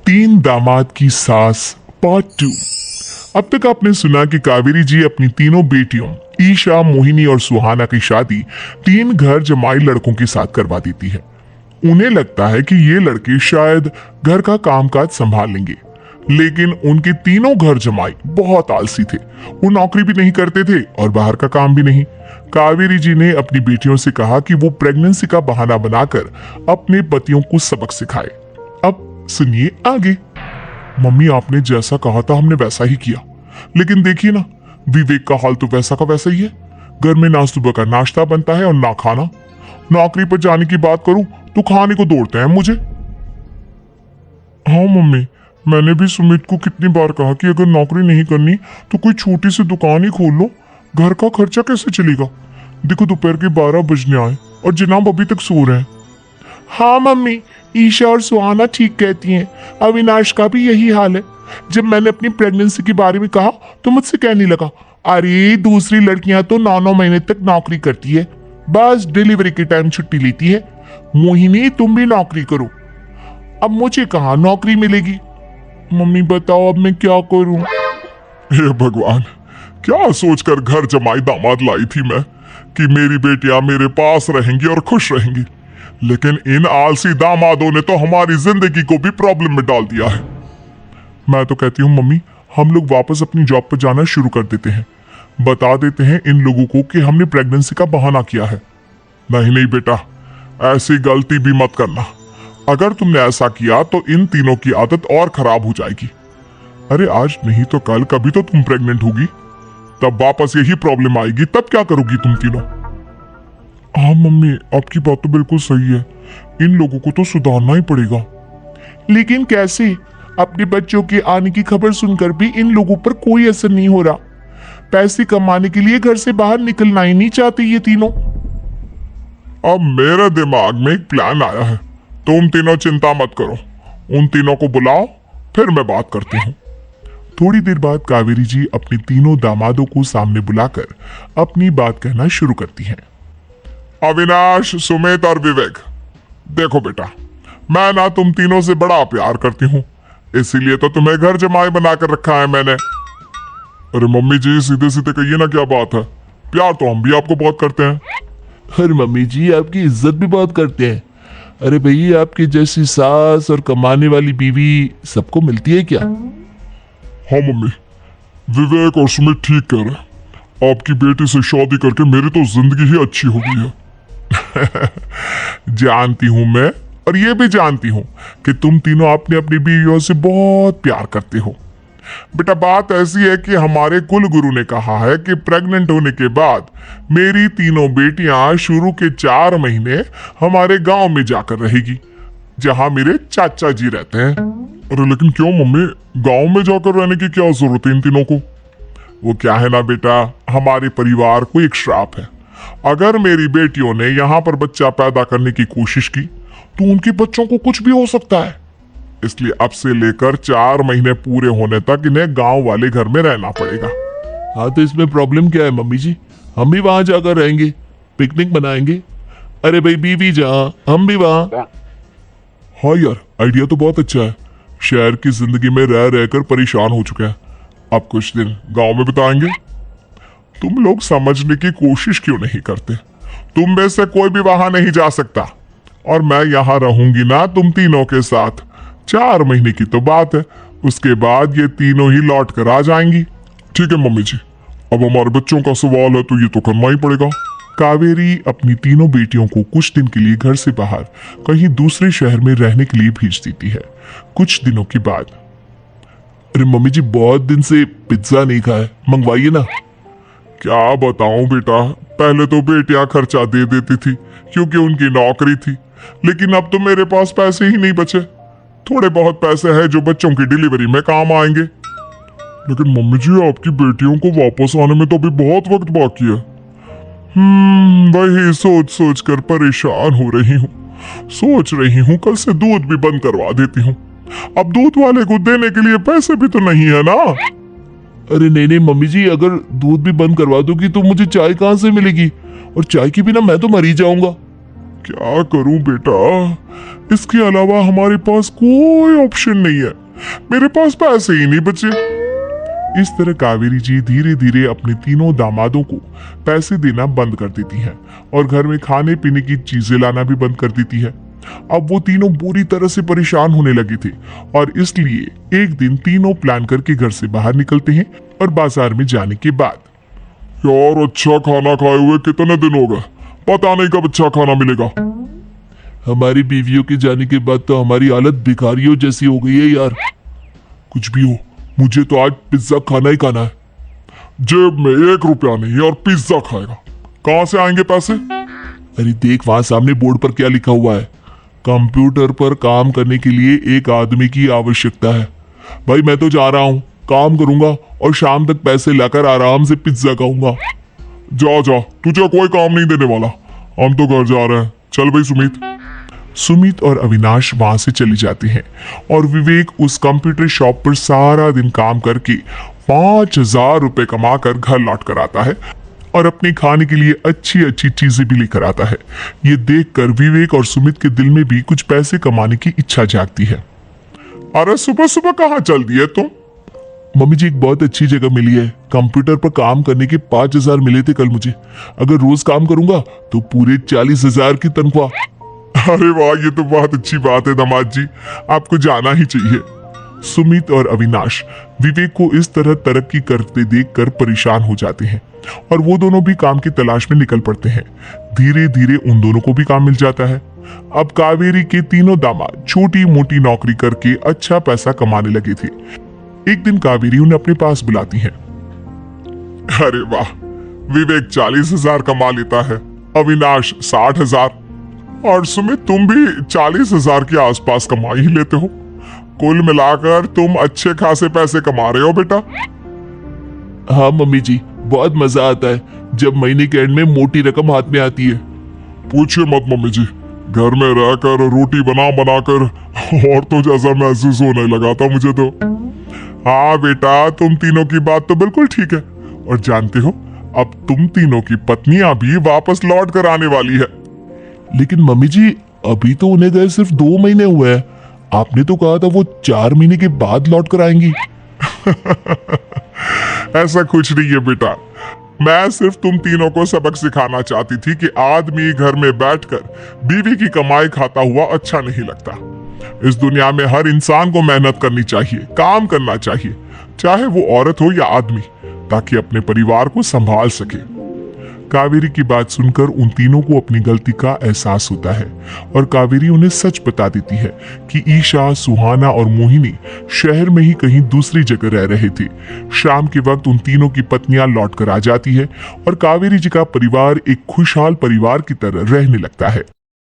तीन दामाद की सास पार्ट 2। अब तक आपने सुना कि कावेरी जी अपनी तीनों बेटियों ईशा, मोहिनी और सुहाना की शादी तीन घर जमाई लड़कों के साथ करवा देती है। उन्हें लगता है कि ये लड़के शायद घर का कामकाज संभाल लेंगे, लेकिन उनके तीनों घर जमाई बहुत आलसी थे। वो नौकरी भी नहीं करते थे और बाहर का काम भी नहीं। कावेरी जी ने अपनी बेटियों से कहा कि वो प्रेगनेंसी का बहाना बनाकर अपने पतियों को सबक सिखाए। अब सुनिए आगे। मम्मी, आपने जैसा कहा था हमने वैसा ही किया, लेकिन देखिए ना, विवेक का हाल तो वैसा का वैसा ही है। घर में ना सुबह का नाश्ता बनता है और ना खाना। नौकरी पर जाने की बात करूं तो खाने को दौड़ते हैं मुझे। हाँ मम्मी, मैंने भी सुमित को कितनी बार कहा कि अगर नौकरी नहीं करनी तो कोई छोटी सी दुकान ही खोल लो। घर का खर्चा कैसे चलेगा? देखो दोपहर के 12 बजने आए और जनाब अभी तक सो रहे हैं। हाँ मम्मी, ईशा और सुहाना ठीक कहती हैं। अविनाश का भी यही हाल है। जब मैंने अपनी प्रेगनेंसी के बारे में कहा तो मुझसे कहने लगा, अरे दूसरी लड़कियां तो 9-9 महीने तक नौकरी करती है, बस डिलीवरी के टाइम छुट्टी लेती है। मोहिनी, तुम भी नौकरी करो। अब मुझे कहाँ नौकरी मिलेगी? मम्मी बताओ अब मैं क्या करूं? हे भगवान, क्या सोचकर घर जमाई दामाद लाई थी मैं कि मेरी बेटियां मेरे पास रहेंगी और खुश रहेंगी, लेकिन इन आलसी दामादों ने तो हमारी जिंदगी को भी प्रॉब्लम में डाल दिया है। मैं तो कहती हूँ मम्मी, हम लोग वापस अपनी जॉब पर जाना शुरू कर देते हैं। बता देते हैं इन लोगों को कि हमने प्रेगनेंसी का बहाना किया है। नहीं नहीं बेटा, ऐसी गलती भी मत करना। अगर तुमने ऐसा किया तो इन तीनों की आदत और खराब हो जाएगी। अरे आज नहीं तो कल कभी तो तुम प्रेग्नेंट होगी, तब वापस यही प्रॉब्लम आएगी। तब क्या करोगी तुम तीनों? हाँ मम्मी, आपकी बात तो बिल्कुल सही है। इन लोगों को तो सुधारना ही पड़ेगा। लेकिन कैसे? अपने बच्चों के आने की खबर सुनकर भी इन लोगों पर कोई असर नहीं हो रहा। पैसे कमाने के लिए घर से बाहर निकलना ही नहीं चाहते ये तीनों। अब मेरे दिमाग में एक प्लान आया है। तुम तीनों चिंता मत करो, उन तीनों को बुलाओ, फिर मैं बात करती हूँ। थोड़ी देर बाद कावेरी जी अपने तीनों दामादों को सामने बुलाकर अपनी बात कहना शुरू करती हैं। अविनाश, सुमित और विवेक, देखो बेटा, मैं ना तुम तीनों से बड़ा प्यार करती हूँ, इसीलिए तो तुम्हें घर जमाई बनाकर रखा है मैंने। अरे मम्मी जी, सीधे सीधे कहिए ना, क्या बात है? प्यार तो हम भी आपको बहुत करते हैं। अरे मम्मी जी, आपकी इज्जत भी बहुत करते हैं। अरे भैया, आपकी जैसी सास और कमाने वाली बीवी सबको मिलती है क्या? हाँ मम्मी, विवेक और सुमित ठीक कह रहे हैं। आपकी बेटी से शादी करके मेरी तो जिंदगी ही अच्छी हो गई है। जानती हूं मैं, और ये भी जानती हूं कि तुम तीनों अपनी अपनी बीवियों से बहुत प्यार करते हो। बेटा, बात ऐसी है कि हमारे कुल गुरु ने कहा है कि प्रेग्नेंट होने के बाद मेरी तीनों बेटियां शुरू के 4 महीने हमारे गांव में जाकर रहेगी, जहां मेरे चाचा जी रहते हैं। अरे लेकिन क्यों मम्मी, गांव में जाकर रहने की क्या जरूरत है इन तीनों को? वो क्या है ना बेटा, हमारे परिवार को एक श्राप है। अगर मेरी बेटियों ने यहाँ पर बच्चा पैदा करने की कोशिश की तो उनके बच्चों को कुछ भी हो सकता है। इसलिए अब से लेकर 4 महीने पूरे होने तक इन्हें गांव वाले घर में रहना पड़ेगा। हाँ, तो इसमें प्रॉब्लम क्या है मम्मी जी? हम भी वहां जाकर रहेंगे, पिकनिक मनाएंगे। अरे भाई, बीवी जहाँ हम भी वहां। हाँ यार, आइडिया तो बहुत अच्छा है। शहर की जिंदगी में रह रहकर परेशान हो चुके हैं, अब कुछ दिन गांव में बिताएंगे। तुम लोग समझने की कोशिश क्यों नहीं करते? तुम में से कोई भी वहां नहीं जा सकता, और मैं यहाँ रहूंगी ना तुम तीनों के साथ। 4 महीने की तो बात है, उसके बाद ये तीनों ही लौट कर आ जाएंगी। ठीक है मम्मी जी, अब हमारे बच्चों का सवाल है तो ये तो करना ही पड़ेगा। कावेरी अपनी तीनों बेटियों को कुछ दिन के लिए घर से बाहर कहीं दूसरे शहर में रहने के लिए भेज देती है। कुछ दिनों के बाद, अरे मम्मी जी, बहुत दिन से पिज्जा नहीं खाया, मंगवाइए ना। क्या बताऊं बेटा, पहले तो बेटियां खर्चा दे देती थी क्योंकि उनकी नौकरी थी, लेकिन अब तो मेरे पास पैसे ही नहीं बचे। थोड़े बहुत पैसे हैं जो बच्चों की डिलीवरी में काम आएंगे। लेकिन मम्मी जी, आपकी बेटियों को वापस आने में तो अभी बहुत वक्त बाकी है। वही सोच सोच कर परेशान हो रही हूँ। सोच रही हूँ कल से दूध भी बंद करवा देती हूँ। अब दूध वाले को देने के लिए पैसे भी तो नहीं है ना। अरे नहीं नहीं मम्मी जी, अगर दूध भी बंद करवा दोगी तो मुझे चाय कहाँ से मिलेगी? और चाय के बिना मैं तो मर ही जाऊंगा। क्या करूं बेटा, इसके अलावा हमारे पास कोई ऑप्शन नहीं है, मेरे पास पैसे ही नहीं बचे। इस तरह कावेरी जी धीरे धीरे अपने तीनों दामादों को पैसे देना बंद कर देती हैं और घर में खाने पीने की चीजें लाना भी बंद कर देती है। अब वो तीनों बुरी तरह से परेशान होने लगे थे और इसलिए एक दिन तीनों प्लान करके घर से बाहर निकलते हैं और बाजार में जाने के बाद, यार अच्छा खाना खाए हुए कितने दिन हो गए, पता नहीं कब अच्छा खाना मिलेगा। हमारी बीवियों के जाने के बाद तो हमारी हालत भिखारियों जैसी हो गई है यार। कुछ भी हो, मुझे तो आज पिज्जा खाना ही खाना है। जेब में 1 रुपया नहीं और पिज्जा खाएगा, कहां से आएंगे पैसे? अरे देख वहां सामने बोर्ड पर क्या लिखा हुआ है, कंप्यूटर पर काम करने के लिए एक आदमी की आवश्यकता है। भाई मैं तो जा रहा हूँ, काम करूंगा और शाम तक पैसे लाकर आराम से पिज्जा खाऊंगा। जा जा, तुझे कोई काम नहीं देने वाला, हम तो घर जा रहे हैं। चल भाई सुमित। सुमित और अविनाश वहां से चले जाते हैं और विवेक उस कंप्यूटर शॉप पर सारा दिन काम करके 5,000 रुपए कमाकर घर लौट कर आता है और अपने खाने के लिए अच्छी अच्छी चीजें भी लेकर आता है। ये देखकर विवेक और सुमित के दिल में भी कुछ पैसे कमाने की इच्छा जागती है। अरे सुबह सुबह कहाँ चल दिए तुम? मम्मी जी एक बहुत अच्छी जगह मिली है, कंप्यूटर पर काम करने के 5,000 मिले थे कल मुझे। अगर रोज काम करूंगा तो पूरे 40,000 की तनख्वाह। अरे वाह, ये तो बहुत अच्छी बात है दामाद जी, आपको जाना ही चाहिए। सुमित और अविनाश विवेक को इस तरह तरक्की करते देखकर परेशान हो जाते हैं और वो दोनों भी काम की तलाश में निकल पड़ते हैं। धीरे धीरे उन दोनों को भी काम मिल जाता है। अब कावेरी के तीनों दामाद छोटी मोटी नौकरी करके अच्छा पैसा कमाने लगे थे। एक दिन कावेरी उन्हें अपने पास बुलाती है। अरे वाह, विवेक 40,000 कमा लेता है, अविनाश 60,000 और सुमित तुम भी 40,000 के आसपास कमा ही लेते हो। कुल मिलाकर तुम अच्छे खासे पैसे कमा रहे हो बेटा। हाँ मम्मी जी, बहुत मजा आता है जब महीने के एंड में मोटी रकम हाथ में आती है। पूछिए मत मम्मी जी, घर में रहकर रोटी बना बनाकर और तो जैसा महसूस होने लगा था मुझे तो। हाँ बेटा, तुम तीनों की बात तो बिल्कुल ठीक है और जानते हो अब तुम तीनों की पत्नियां भी वापस लौट कर आने वाली है। लेकिन मम्मी जी अभी तो उन्हें गए सिर्फ 2 महीने हुए हैं, आपने तो कहा था वो 4 महीने के बाद लौट कर आएंगी। ऐसा कुछ नहीं है बेटा, मैं सिर्फ तुम तीनों को सबक सिखाना चाहती थी कि आदमी घर में बैठकर बीवी की कमाई खाता हुआ अच्छा नहीं लगता। इस दुनिया में हर इंसान को मेहनत करनी चाहिए, काम करना चाहिए, चाहे वो औरत हो या आदमी, ताकि अपने परिवार को संभाल सके। कावेरी की बात सुनकर उन तीनों को अपनी गलती का एहसास होता है और कावेरी उन्हें सच बता देती है कि ईशा, सुहाना और मोहिनी शहर में ही कहीं दूसरी जगह रह रहे थे। शाम के वक्त उन तीनों की पत्नियां लौट कर आ जाती है और कावेरी जी का परिवार एक खुशहाल परिवार की तरह रहने लगता है।